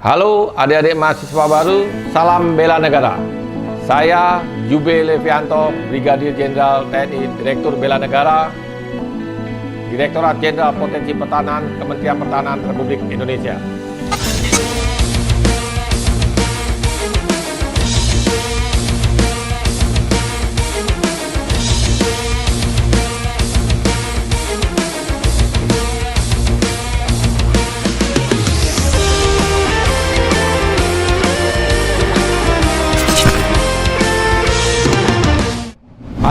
Halo adik-adik mahasiswa baru, salam bela negara. Saya Jube Levianto, Brigadir Jenderal TNI, Direktur Bela Negara, Direktorat Jenderal Potensi Pertahanan, Kementerian Pertahanan Republik Indonesia.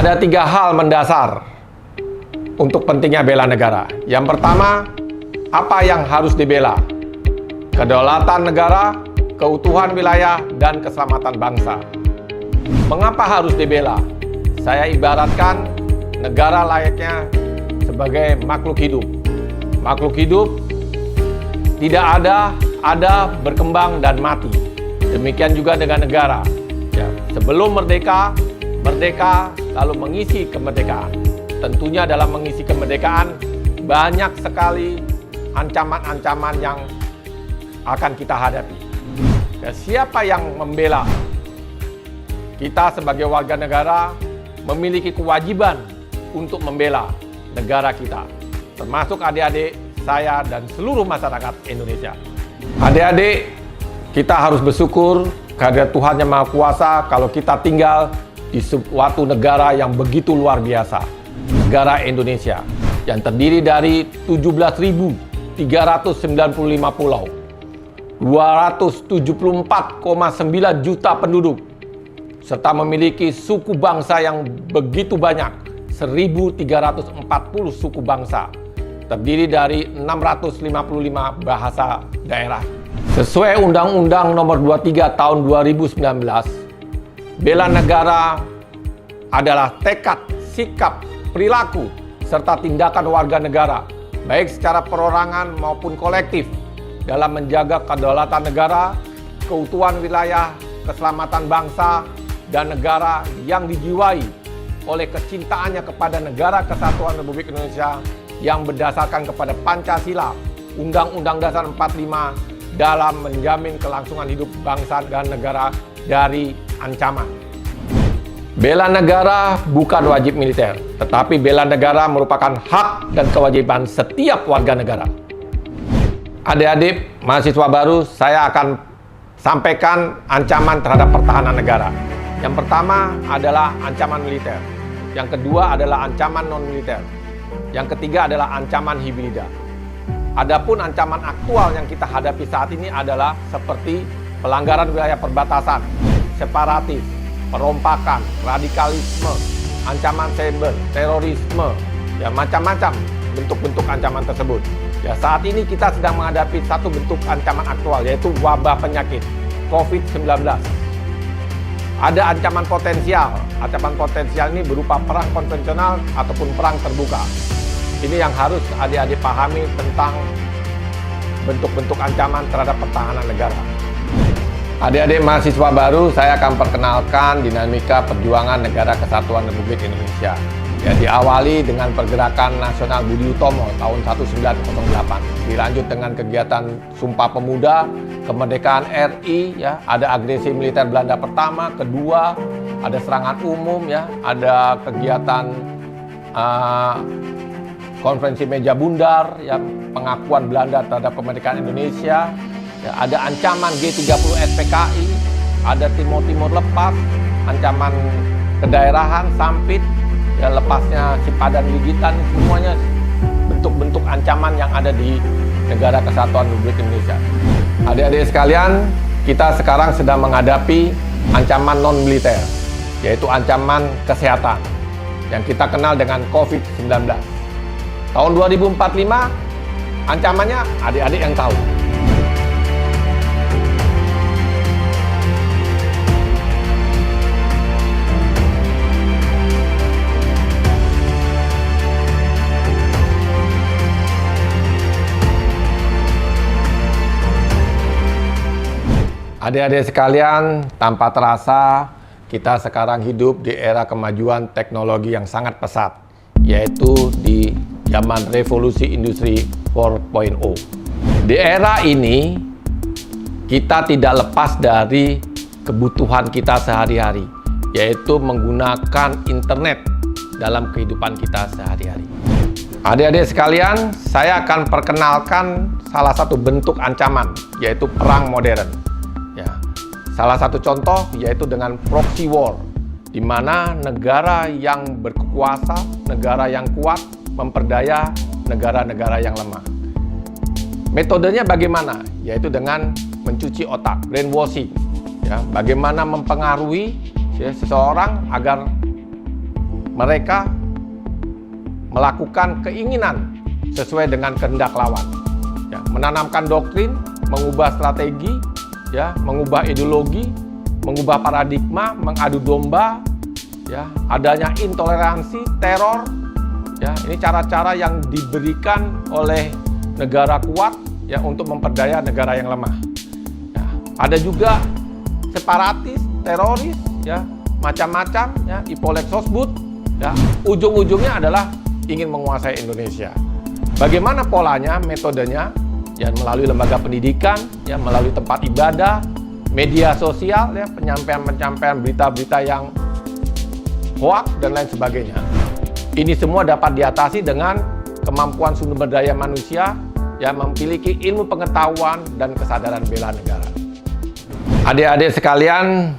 Ada 3 hal mendasar untuk pentingnya bela negara. Yang pertama, apa yang harus dibela? Kedaulatan negara, keutuhan wilayah, dan keselamatan bangsa. Mengapa harus dibela? Saya ibaratkan negara layaknya sebagai makhluk hidup. Makhluk hidup tidak ada, berkembang, dan mati. Demikian juga dengan negara. Sebelum merdeka, lalu mengisi kemerdekaan. Tentunya dalam mengisi kemerdekaan banyak sekali ancaman-ancaman yang akan kita hadapi. Siapa yang membela? Kita sebagai warga negara memiliki kewajiban untuk membela negara kita, termasuk adik-adik saya dan seluruh masyarakat Indonesia. Adik-adik, kita harus bersyukur kehadirat Tuhan Yang Maha Kuasa kalau kita tinggal di suatu negara yang begitu luar biasa, negara Indonesia, yang terdiri dari 17.395 pulau, 274,9 juta penduduk, serta memiliki suku bangsa yang begitu banyak, 1.340 suku bangsa, terdiri dari 655 bahasa daerah. Sesuai Undang-Undang Nomor 23 Tahun 2019, bela negara adalah tekad, sikap, perilaku, serta tindakan warga negara, baik secara perorangan maupun kolektif, dalam menjaga kedaulatan negara, keutuhan wilayah, keselamatan bangsa, dan negara yang dijiwai oleh kecintaannya kepada Negara Kesatuan Republik Indonesia yang berdasarkan kepada Pancasila, Undang-Undang Dasar 45, dalam menjamin kelangsungan hidup bangsa dan negara dari ancaman. Bela negara bukan wajib militer, tetapi bela negara merupakan hak dan kewajiban setiap warga negara. Adik-adik mahasiswa baru, saya akan sampaikan ancaman terhadap pertahanan negara. Yang pertama adalah ancaman militer. Yang kedua adalah ancaman non-militer. Yang ketiga adalah ancaman hibrida. Adapun ancaman aktual yang kita hadapi saat ini adalah seperti pelanggaran wilayah perbatasan, separatis, perompakan, radikalisme, ancaman cyber, terorisme, macam-macam bentuk-bentuk ancaman tersebut. Saat ini kita sedang menghadapi satu bentuk ancaman aktual, yaitu wabah penyakit COVID-19. Ada ancaman potensial. Ancaman potensial ini berupa perang konvensional ataupun perang terbuka. Ini yang harus adik-adik pahami tentang bentuk-bentuk ancaman terhadap pertahanan negara. Adik-adik mahasiswa baru, saya akan perkenalkan dinamika perjuangan Negara Kesatuan Republik Indonesia. Diawali dengan Pergerakan Nasional Budi Utomo tahun 1908. Dilanjut dengan kegiatan Sumpah Pemuda, Kemerdekaan RI, ada agresi militer Belanda pertama, kedua, ada serangan umum, ada kegiatan Konferensi Meja Bundar, pengakuan Belanda terhadap kemerdekaan Indonesia. Ada ancaman G30 SPKI, ada Timur-Timur lepas, ancaman kedaerahan, Sampit, lepasnya Sipadan Ligitan, semuanya bentuk-bentuk ancaman yang ada di Negara Kesatuan Republik Indonesia. Adik-adik sekalian, kita sekarang sedang menghadapi ancaman non-militer, yaitu ancaman kesehatan, yang kita kenal dengan COVID-19. Tahun 2045, ancamannya adik-adik yang tahu. Adik-adik sekalian, tanpa terasa kita sekarang hidup di era kemajuan teknologi yang sangat pesat, yaitu di zaman revolusi industri 4.0. Di era ini kita tidak lepas dari kebutuhan kita sehari-hari, yaitu menggunakan internet dalam kehidupan kita sehari-hari. Adik-adik sekalian, saya akan perkenalkan salah satu bentuk ancaman, yaitu perang modern. Ya, salah satu contoh yaitu dengan proxy war, di mana negara yang berkuasa, negara yang kuat, memperdaya negara-negara yang lemah. Metodenya bagaimana? Yaitu dengan mencuci otak, brainwashing. Ya, bagaimana mempengaruhi seseorang agar mereka melakukan keinginan sesuai dengan kehendak lawan. Ya, menanamkan doktrin, mengubah strategi, ya, mengubah ideologi, mengubah paradigma, mengadu domba, ya, adanya intoleransi, teror. Ya, ini cara-cara yang diberikan oleh negara kuat ya untuk memperdaya negara yang lemah. Ya, ada juga separatis, teroris, ya, macam-macam, ya, Ipolek Sosbud, ya, ujung-ujungnya adalah ingin menguasai Indonesia. Bagaimana polanya, metodenya? Ya, melalui lembaga pendidikan, ya, melalui tempat ibadah, media sosial, ya, penyampaian berita-berita yang hoaks dan lain sebagainya. Ini semua dapat diatasi dengan kemampuan sumber daya manusia yang memiliki ilmu pengetahuan dan kesadaran bela negara. Adik-adik sekalian,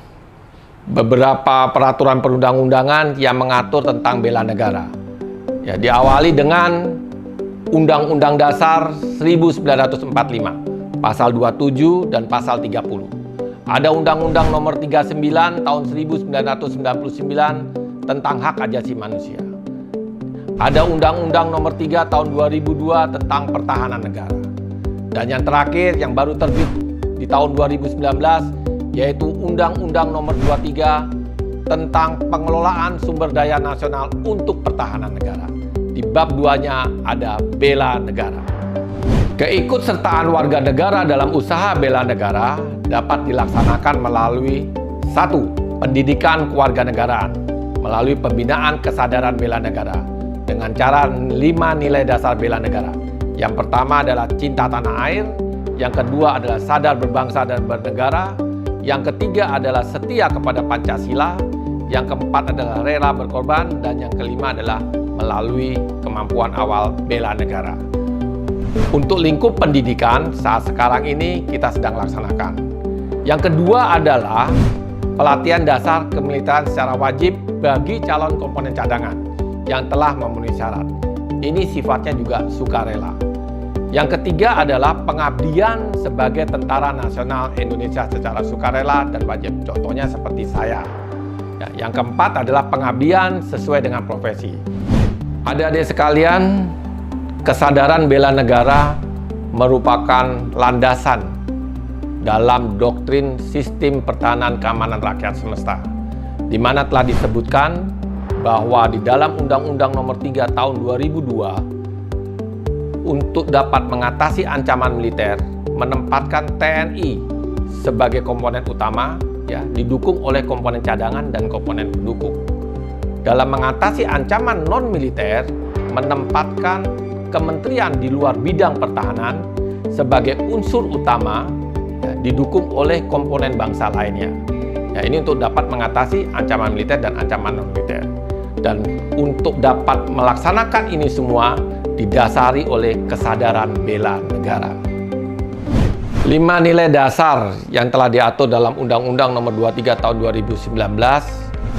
beberapa peraturan perundang-undangan yang mengatur tentang bela negara. Ya, diawali dengan Undang-Undang Dasar 1945, Pasal 27 dan Pasal 30. Ada Undang-Undang Nomor 39 Tahun 1999 tentang hak asasi manusia. Ada Undang-Undang Nomor 3 Tahun 2002 tentang pertahanan negara. Dan yang terakhir yang baru terbit di tahun 2019 yaitu Undang-Undang Nomor 23 tentang pengelolaan sumber daya nasional untuk pertahanan negara. Di bab 2-nya ada bela negara. Keikutsertaan warga negara dalam usaha bela negara dapat dilaksanakan melalui 1. Pendidikan kewarganegaraan, melalui pembinaan kesadaran bela negara dengan cara 5 nilai dasar bela negara. Yang pertama adalah cinta tanah air, yang kedua adalah sadar berbangsa dan bernegara, yang ketiga adalah setia kepada Pancasila, yang keempat adalah rela berkorban, dan yang kelima adalah melalui kemampuan awal bela negara. Untuk lingkup pendidikan saat sekarang ini kita sedang laksanakan. Yang kedua adalah pelatihan dasar kemiliteran secara wajib bagi calon komponen cadangan yang telah memenuhi syarat. Ini sifatnya juga sukarela. Yang ketiga adalah pengabdian sebagai Tentara Nasional Indonesia secara sukarela dan wajib. Contohnya seperti saya. Ya, yang keempat adalah pengabdian sesuai dengan profesi. Adik-adik sekalian, kesadaran bela negara merupakan landasan dalam doktrin sistem pertahanan keamanan rakyat semesta, di mana telah disebutkan bahwa di dalam Undang-Undang Nomor 3 Tahun 2002 untuk dapat mengatasi ancaman militer, menempatkan TNI sebagai komponen utama, ya, didukung oleh komponen cadangan dan komponen pendukung. Dalam mengatasi ancaman non-militer, menempatkan kementerian di luar bidang pertahanan sebagai unsur utama, ya, didukung oleh komponen bangsa lainnya. Ya, ini untuk dapat mengatasi ancaman militer dan ancaman non-militer. Dan untuk dapat melaksanakan ini semua didasari oleh kesadaran bela negara. 5 nilai dasar yang telah diatur dalam Undang-Undang Nomor 23 Tahun 2019.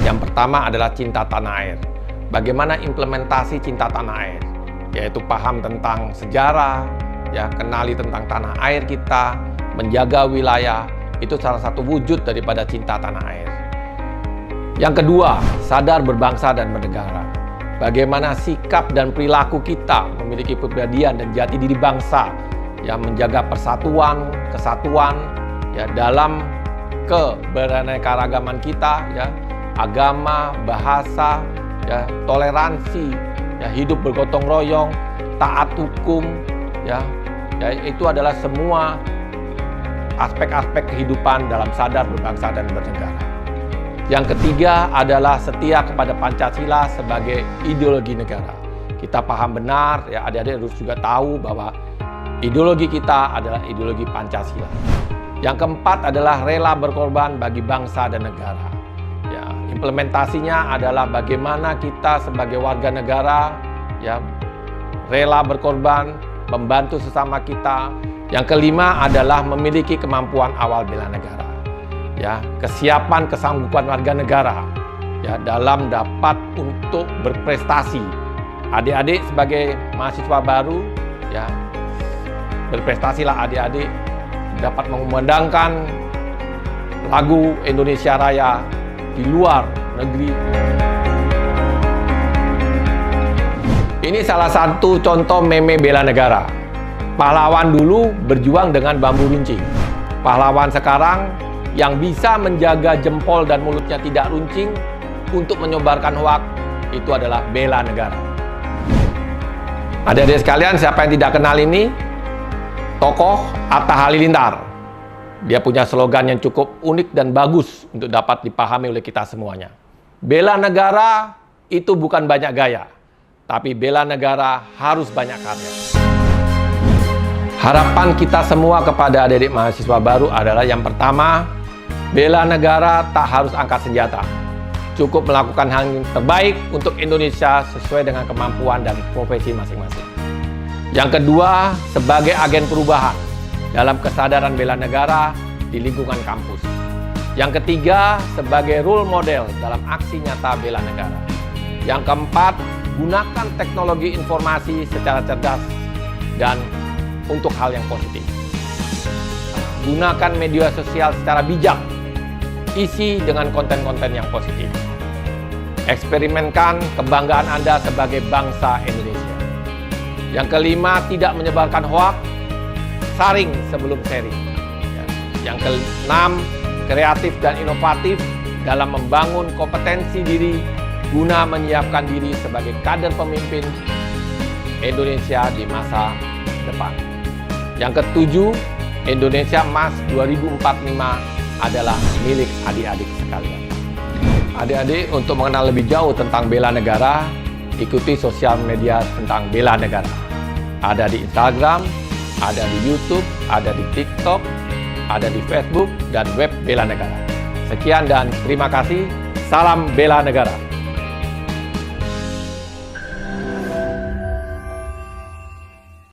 Yang pertama adalah cinta tanah air. Bagaimana implementasi cinta tanah air? Yaitu paham tentang sejarah, ya, kenali tentang tanah air kita, menjaga wilayah. Itu salah satu wujud daripada cinta tanah air. Yang kedua, sadar berbangsa dan bernegara. Bagaimana sikap dan perilaku kita memiliki kepribadian dan jati diri bangsa yang menjaga persatuan, kesatuan, ya, dalam keberaneka-ragaman kita, ya, agama, bahasa, ya, toleransi, ya, hidup bergotong royong, taat hukum, ya, itu adalah semua aspek-aspek kehidupan dalam sadar berbangsa dan bernegara. Yang ketiga adalah setia kepada Pancasila sebagai ideologi negara. Kita paham benar, ya, adik-adik harus juga tahu bahwa ideologi kita adalah ideologi Pancasila. Yang keempat adalah rela berkorban bagi bangsa dan negara. Ya, implementasinya adalah bagaimana kita sebagai warga negara ya rela berkorban, membantu sesama kita. Yang kelima adalah memiliki kemampuan awal bela negara. Ya, kesiapan kesanggupan warga negara ya dalam dapat untuk berprestasi. Adik-adik sebagai mahasiswa baru ya berprestasilah adik-adik dapat mengumandangkan lagu Indonesia Raya di luar negeri. Ini salah satu contoh meme bela negara. Pahlawan dulu berjuang dengan bambu runcing. Pahlawan sekarang yang bisa menjaga jempol dan mulutnya tidak runcing untuk menyebarkan hoaks itu adalah bela negara. Adik-adik sekalian, siapa yang tidak kenal ini? Tokoh Atta Halilintar. Dia punya slogan yang cukup unik dan bagus untuk dapat dipahami oleh kita semuanya. Bela negara itu bukan banyak gaya, tapi bela negara harus banyak karya. Harapan kita semua kepada adik-adik mahasiswa baru adalah yang pertama, bela negara tak harus angkat senjata. Cukup melakukan hal yang terbaik untuk Indonesia sesuai dengan kemampuan dan profesi masing-masing. Yang kedua, sebagai agen perubahan dalam kesadaran bela negara di lingkungan kampus. Yang ketiga, sebagai role model dalam aksi nyata bela negara. Yang keempat, gunakan teknologi informasi secara cerdas dan untuk hal yang positif. Gunakan media sosial secara bijak, isi dengan konten-konten yang positif. Eksperimenkan kebanggaan Anda sebagai bangsa Indonesia. Yang kelima, tidak menyebarkan hoaks, saring sebelum sharing. Yang keenam, kreatif dan inovatif dalam membangun kompetensi diri guna menyiapkan diri sebagai kader pemimpin Indonesia di masa depan. Yang ketujuh, Indonesia Emas 2045 adalah milik adik-adik sekalian. Adik-adik, untuk mengenal lebih jauh tentang bela negara, ikuti sosial media tentang bela negara. Ada di Instagram, ada di YouTube, ada di TikTok, ada di Facebook, dan web bela negara. Sekian dan terima kasih. Salam bela negara.